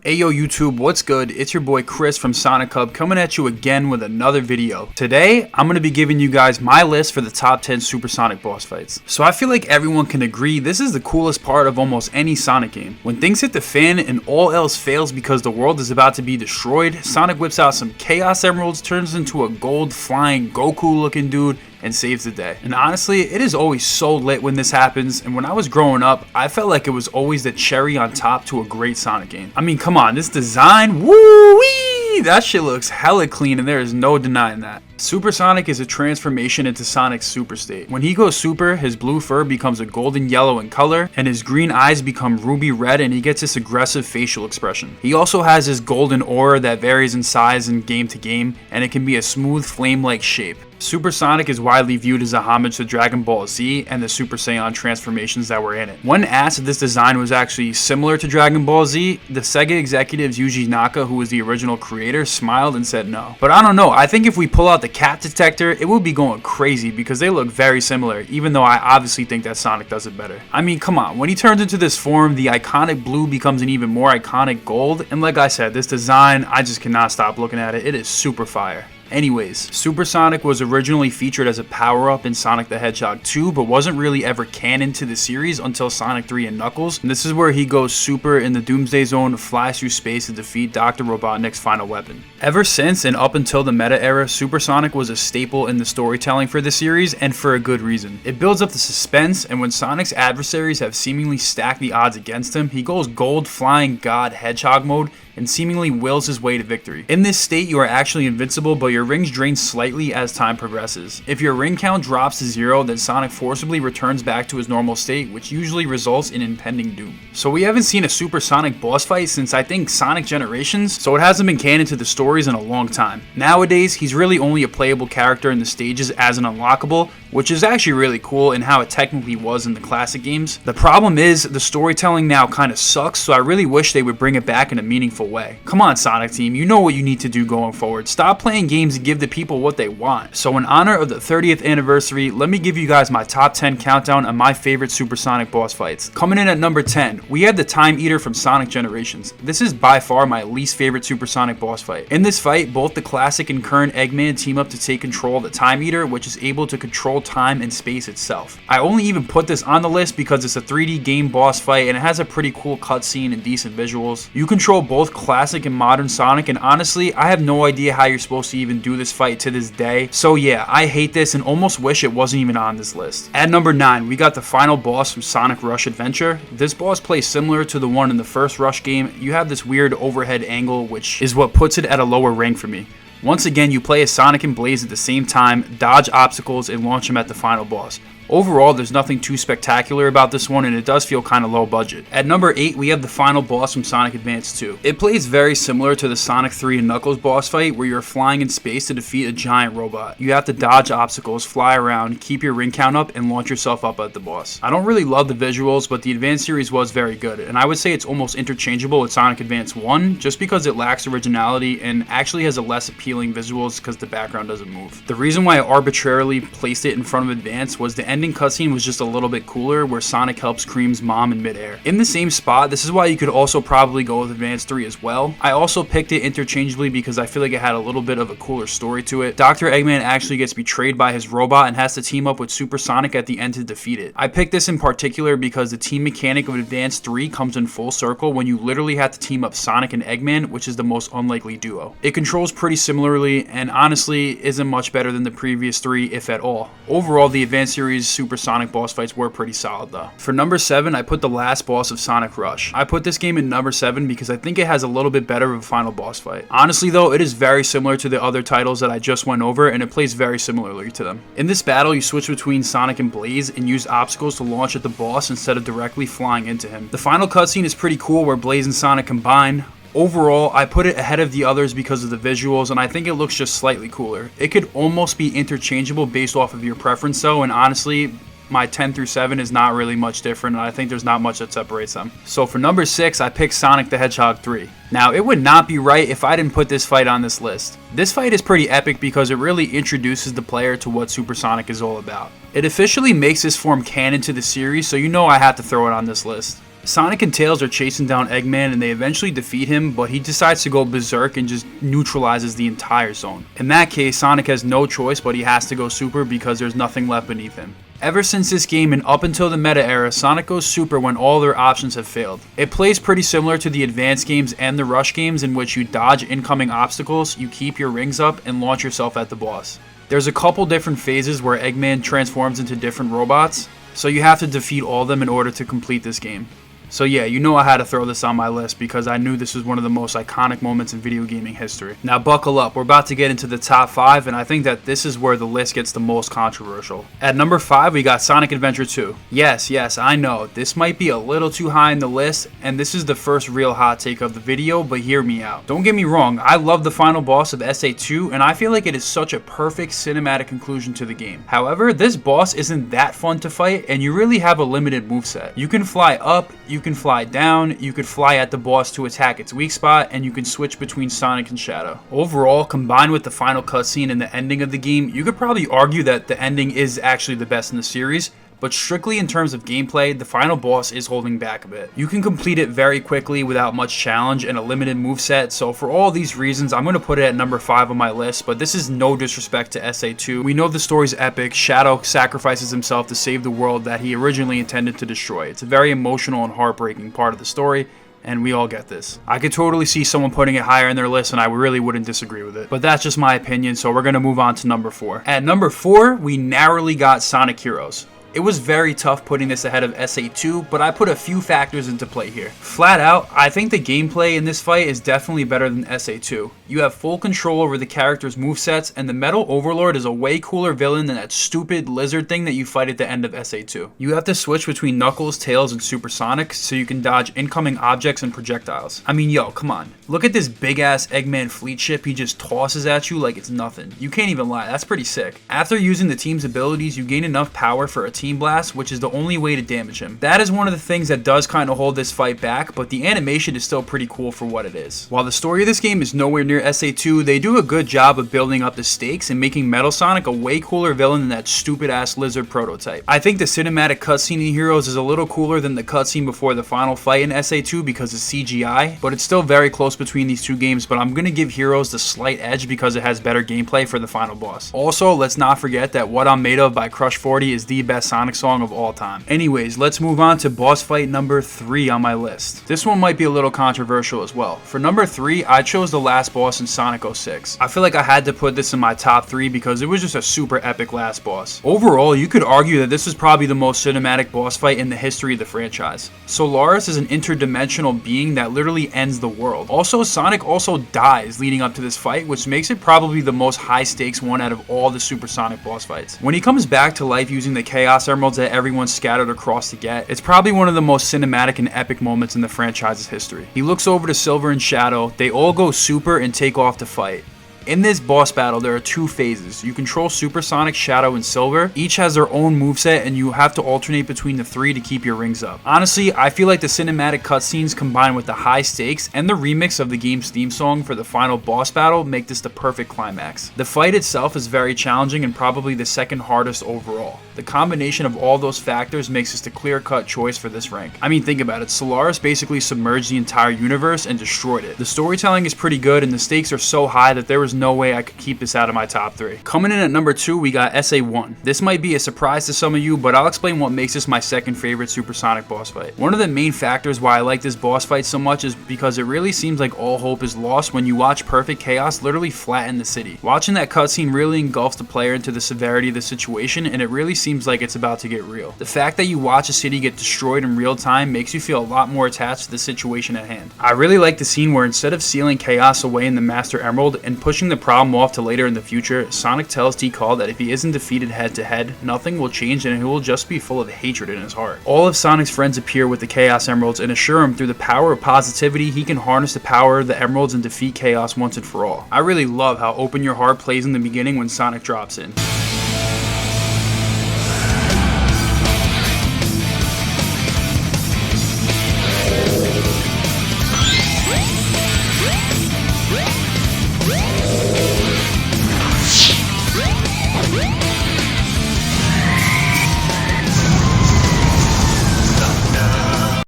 Ayo YouTube, what's good? It's your boy Chris from SonicHub coming at you again with another video. Today, I'm going to be giving you guys my list for the top 10 Supersonic boss fights. So I feel like everyone can agree this is the coolest part of almost any Sonic game. When things hit the fan and all else fails because the world is about to be destroyed, Sonic whips out some Chaos Emeralds, turns into a gold flying Goku looking dude, and saves the day. And honestly, it is always so lit when this happens, and when I was growing up, I felt like it was always the cherry on top to a great Sonic game. I mean, come on, this design, woo-wee! That shit looks hella clean, and there is no denying that. Supersonic is a transformation into Sonic's super state. When he goes super, his blue fur becomes a golden yellow in color, and his green eyes become ruby red, and he gets this aggressive facial expression. He also has his golden aura that varies in size and game to game, and it can be a smooth flame-like shape. Supersonic is widely viewed as a homage to Dragon Ball Z and the Super Saiyan transformations that were in it. When asked if this design was actually similar to Dragon Ball Z, the Sega executives Yuji Naka, who was the original creator, smiled and said no. But I don't know, I think if we pull out the cat detector, it would be going crazy because they look very similar, even though I obviously think that Sonic does it better. I mean, come on, when he turns into this form, the iconic blue becomes an even more iconic gold, and like I said, this design, I just cannot stop looking at it. It is super fire. Anyways, Supersonic was originally featured as a power-up in Sonic the Hedgehog 2, but wasn't really ever canon to the series until Sonic 3 and Knuckles. And this is where he goes super in the Doomsday Zone, flies through space to defeat Dr. Robotnik's final weapon. Ever since and up until the Meta era, Supersonic was a staple in the storytelling for the series, and for a good reason. It builds up the suspense, and when Sonic's adversaries have seemingly stacked the odds against him, he goes gold flying god hedgehog mode and seemingly wills his way to victory. In this state, you are actually invincible, but your rings drain slightly as time progresses. If your ring count drops to 0, then Sonic forcibly returns back to his normal state, which usually results in impending doom. So we haven't seen a Supersonic boss fight since I think Sonic Generations, so it hasn't been canon to the stories in a long time. Nowadays, he's really only a playable character in the stages as an unlockable, which is actually really cool in how it technically was in the classic games. The problem is, the storytelling now kind of sucks, so I really wish they would bring it back in a meaningful way. Come on, Sonic team, you know what you need to do going forward. Stop playing games and give the people what they want. So in honor of the 30th anniversary, let me give you guys my top 10 countdown of my favorite Supersonic boss fights. Coming in at number 10, we have the Time Eater from Sonic Generations. This is by far my least favorite Supersonic boss fight. In this fight, both the classic and current Eggman team up to take control of the Time Eater, which is able to control time and space itself. I only even put this on the list because it's a 3D game boss fight and it has a pretty cool cutscene and decent visuals. You control both classic and modern Sonic, and honestly, I have no idea how you're supposed to even do this fight to this day. So yeah, I hate this and almost wish it wasn't even on this list. At number 9, we got the final boss from Sonic Rush Adventure. This boss plays similar to the one in the first Rush game. You have this weird overhead angle, which is what puts it at a lower rank for me. Once again, you play as Sonic and Blaze at the same time, dodge obstacles, and launch them at the final boss. Overall, there's nothing too spectacular about this one, and it does feel kind of low budget. At number 8, we have the final boss from Sonic Advance 2. It plays very similar to the Sonic 3 and Knuckles boss fight, where you're flying in space to defeat a giant robot. You have to dodge obstacles, fly around, keep your ring count up, and launch yourself up at the boss. I don't really love the visuals, but the Advance series was very good, and I would say it's almost interchangeable with Sonic Advance 1, just because it lacks originality and actually has a less appealing visuals because the background doesn't move. The reason why I arbitrarily placed it in front of Advance was the ending cutscene was just a little bit cooler, where Sonic helps Cream's mom in midair. In the same spot, this is why you could also probably go with Advance 3 as well. I also picked it interchangeably because I feel like it had a little bit of a cooler story to it. Dr. Eggman actually gets betrayed by his robot and has to team up with Supersonic at the end to defeat it. I picked this in particular because the team mechanic of Advance 3 comes in full circle when you literally have to team up Sonic and Eggman, which is the most unlikely duo. It controls pretty similarly and honestly isn't much better than the previous 3, if at all. Overall, the Advance series Supersonic boss fights were pretty solid though. For number 7, I put the last boss of Sonic Rush. I put this game in number 7 because I think it has a little bit better of a final boss fight. Honestly though, it is very similar to the other titles that I just went over, and it plays very similarly to them. In this battle, you switch between Sonic and Blaze and use obstacles to launch at the boss instead of directly flying into him. The final cutscene is pretty cool where Blaze and Sonic combine. Overall, I put it ahead of the others because of the visuals, and I think it looks just slightly cooler. It could almost be interchangeable based off of your preference though, and honestly, my 10 through 7 is not really much different, and I think there's not much that separates them. So for number 6, I picked Sonic the Hedgehog 3. Now, it would not be right if I didn't put this fight on this list. This fight is pretty epic because it really introduces the player to what Supersonic is all about. It officially makes this form canon to the series, so you know I have to throw it on this list. Sonic and Tails are chasing down Eggman and they eventually defeat him, but he decides to go berserk and just neutralizes the entire zone. In that case, Sonic has no choice, but he has to go super because there's nothing left beneath him. Ever since this game and up until the meta era, Sonic goes super when all their options have failed. It plays pretty similar to the advanced games and the rush games, in which you dodge incoming obstacles, you keep your rings up, and launch yourself at the boss. There's a couple different phases where Eggman transforms into different robots, so you have to defeat all of them in order to complete this game. So yeah, you know I had to throw this on my list because I knew this was one of the most iconic moments in video gaming history. Now buckle up, we're about to get into the top 5, and I think that this is where the list gets the most controversial. At number 5, we got Sonic Adventure 2. Yes, I know, this might be a little too high in the list, and this is the first real hot take of the video, but hear me out. Don't get me wrong, I love the final boss of SA2, and I feel like it is such a perfect cinematic conclusion to the game. However, this boss isn't that fun to fight, and you really have a limited moveset. You can fly up, you can fly down, you could fly at the boss to attack its weak spot, and you can switch between Sonic and Shadow. Overall, combined with the final cutscene and the ending of the game, you could probably argue that the ending is actually the best in the series, but strictly in terms of gameplay, the final boss is holding back a bit. You can complete it very quickly without much challenge and a limited moveset, so for all these reasons, I'm going to put it at number 5 on my list, but this is no disrespect to SA2. We know the story's epic. Shadow sacrifices himself to save the world that he originally intended to destroy. It's a very emotional and heartbreaking part of the story, and we all get this. I could totally see someone putting it higher in their list, and I really wouldn't disagree with it. But that's just my opinion, so we're going to move on to number 4. At number 4, we narrowly got Sonic Heroes. It was very tough putting this ahead of SA2, but I put a few factors into play here. Flat out, I think the gameplay in this fight is definitely better than SA2. You have full control over the character's movesets, and the Metal Overlord is a way cooler villain than that stupid lizard thing that you fight at the end of SA2. You have to switch between Knuckles, Tails, and Super Sonic so you can dodge incoming objects and projectiles. I mean, yo, come on. Look at this big-ass Eggman fleet ship he just tosses at you like it's nothing. You can't even lie, that's pretty sick. After using the team's abilities, you gain enough power for a Team Blast, which is the only way to damage him. That is one of the things that does kind of hold this fight back, but the animation is still pretty cool for what it is. While the story of this game is nowhere near SA2, they do a good job of building up the stakes and making Metal Sonic a way cooler villain than that stupid ass lizard prototype. I think the cinematic cutscene in Heroes is a little cooler than the cutscene before the final fight in SA2 because it's CGI, but it's still very close between these two games, but I'm going to give Heroes the slight edge because it has better gameplay for the final boss. Also, let's not forget that What I'm Made Of by Crush 40 is the best Sonic song of all time. Anyways, let's move on to boss fight number 3 on my list. This one might be a little controversial as well. For number 3, I chose the last boss in Sonic 06. I feel like I had to put this in my top 3 because it was just a super epic last boss. Overall, you could argue that this is probably the most cinematic boss fight in the history of the franchise. Solaris is an interdimensional being that literally ends the world. Also, Sonic also dies leading up to this fight, which makes it probably the most high stakes one out of all the Super Sonic boss fights. When he comes back to life using the Chaos Emeralds that everyone's scattered across to get, it's probably one of the most cinematic and epic moments in the franchise's history. He looks over to Silver and Shadow, they all go super and take off to fight. In this boss battle, there are 2 phases. You control Super Sonic, Shadow, and Silver. Each has their own moveset, and you have to alternate between the 3 to keep your rings up. Honestly, I feel like the cinematic cutscenes combined with the high stakes and the remix of the game's theme song for the final boss battle make this the perfect climax. The fight itself is very challenging and probably the second hardest overall. The combination of all those factors makes this the clear-cut choice for this rank. I mean, think about it. Solaris basically submerged the entire universe and destroyed it. The storytelling is pretty good, and the stakes are so high that there was no way I could keep this out of my top 3. Coming in at number 2, we got SA1. This might be a surprise to some of you, but I'll explain what makes this my second favorite Super Sonic boss fight. One of the main factors why I like this boss fight so much is because it really seems like all hope is lost when you watch Perfect Chaos literally flatten the city. Watching that cutscene really engulfs the player into the severity of the situation, and it really seems like it's about to get real. The fact that you watch a city get destroyed in real time makes you feel a lot more attached to the situation at hand. I really like the scene where instead of sealing Chaos away in the Master Emerald and pushing the problem off to later in the future, Sonic tells T-Call that if he isn't defeated head to head, nothing will change and he will just be full of hatred in his heart. All of Sonic's friends appear with the Chaos Emeralds and assure him through the power of positivity he can harness the power of the Emeralds and defeat Chaos once and for all. I really love how Open Your Heart plays in the beginning when Sonic drops in.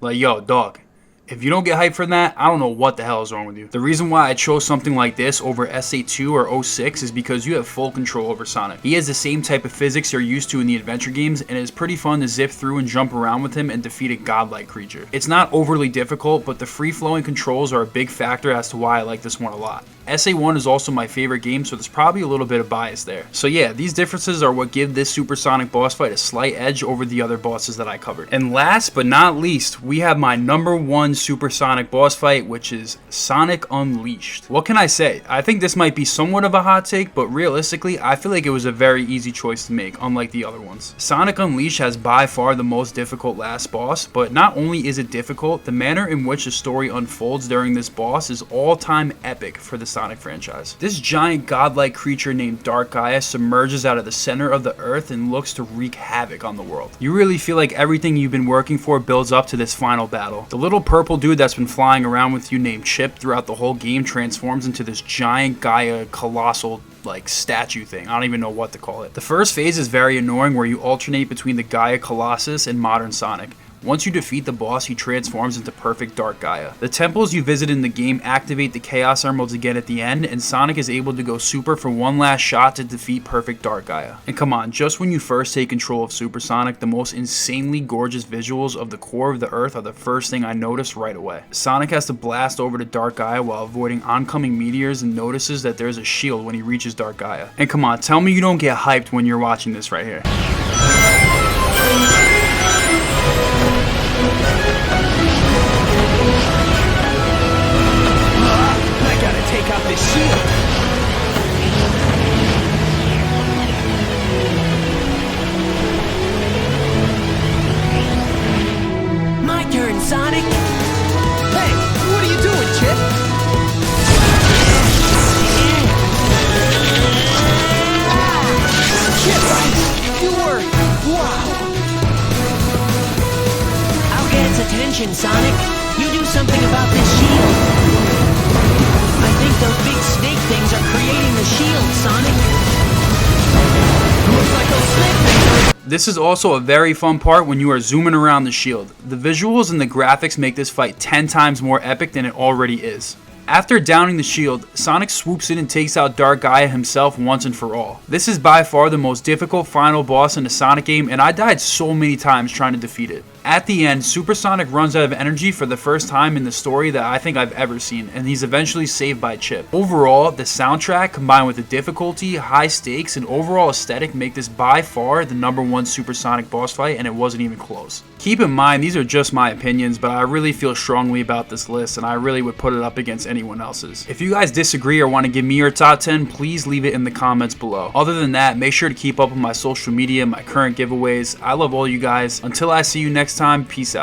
Like, yo, dog, if you don't get hyped for that, I don't know what the hell is wrong with you. The reason why I chose something like this over SA2 or 06 is because you have full control over Sonic. He has the same type of physics you're used to in the adventure games, and it's pretty fun to zip through and jump around with him and defeat a godlike creature. It's not overly difficult, but the free-flowing controls are a big factor as to why I like this one a lot. SA1 is also my favorite game, so there's probably a little bit of bias there. So yeah, these differences are what give this supersonic boss fight a slight edge over the other bosses that I covered. And last but not least, we have my #1 supersonic boss fight, which is Sonic Unleashed. What can I say? I think this might be somewhat of a hot take, but realistically, I feel like it was a very easy choice to make, unlike the other ones. Sonic Unleashed has by far the most difficult last boss, but not only is it difficult, the manner in which the story unfolds during this boss is all-time epic for the Sonic franchise. This giant godlike creature named Dark Gaia submerges out of the center of the earth and looks to wreak havoc on the world. You really feel like everything you've been working for builds up to this final battle. The little purple dude that's been flying around with you named Chip throughout the whole game transforms into this giant Gaia colossal like statue thing. I don't even know what to call it. The first phase is very annoying, where you alternate between the Gaia Colossus and modern Sonic. Once you defeat the boss, he transforms into perfect Dark Gaia. The temples you visit in the game activate the Chaos Emeralds again at the end, and Sonic is able to go super for one last shot to defeat perfect Dark Gaia. And come on, just when you first take control of Super Sonic, the most insanely gorgeous visuals of the core of the earth are the first thing I noticed right away. Sonic has to blast over to Dark Gaia while avoiding oncoming meteors and notices that there's a shield when he reaches Dark Gaia. And come on, tell me you don't get hyped when you're watching this right here. I gotta take out this shield. My turn, Sonic. Hey, what are you doing, Chip? Chip, you were... wow. I'll get its attention, Sonic. You do something about this shield. I think those big snake things are creating the shield, Sonic. Looks like those snake things are... This is also a very fun part when you are zooming around the shield. The visuals and the graphics make this fight 10 times more epic than it already is. After downing the shield, Sonic swoops in and takes out Dark Gaia himself once and for all. This is by far the most difficult final boss in the Sonic game, and I died so many times trying to defeat it. At the end, Super Sonic runs out of energy for the first time in the story that I think I've ever seen, and he's eventually saved by Chip. Overall, the soundtrack combined with the difficulty, high stakes, and overall aesthetic make this by far the #1 Super Sonic boss fight, and it wasn't even close. Keep in mind, these are just my opinions, but I really feel strongly about this list, and I really would put it up against anyone else's. If you guys disagree or want to give me your top 10, please leave it in the comments below. Other than that, make sure to keep up with my social media, my current giveaways. I love all you guys. Until I see you next time, peace out.